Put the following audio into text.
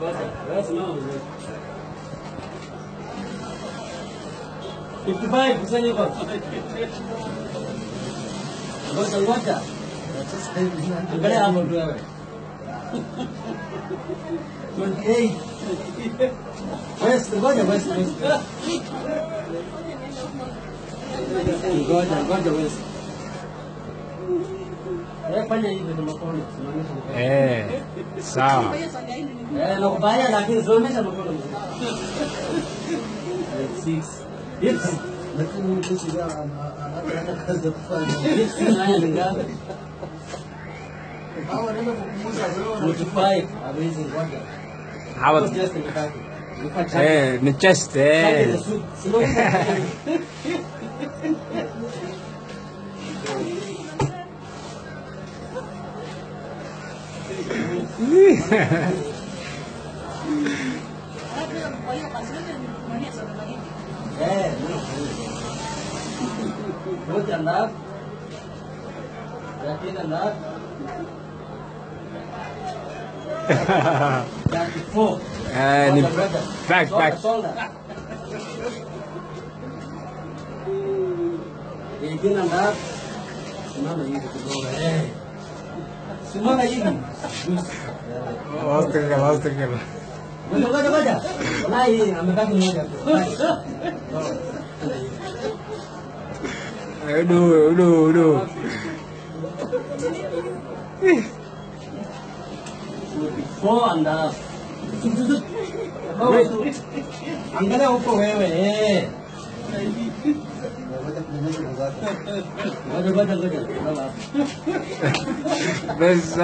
That's no. 55, kusanya kwa. Ngoja. Angalia hapo tu wewe. 28. West. Ngoja West. Ngoja West. Fanya hivi kwa mkono, simamisha. Sawa. Nakubaya lakini simamisha mkono. 6. Hips. Lakini mtu sija ana kazi ya kufanya. Hips naye ni ngapi? Hawa ndio kupunguza wewe. 45. Hawezi ngoja. Hawa just nikaki. ni chest Good enough. Yakin enough. 34. back. Yakin enough. Simama hivi kidogo. Simama hivi. Waostengela. Ngoja. Wallahi amebaki mmoja tu. Udu. 4 and a half. Angalia huko wewe. Ngoja. Basi,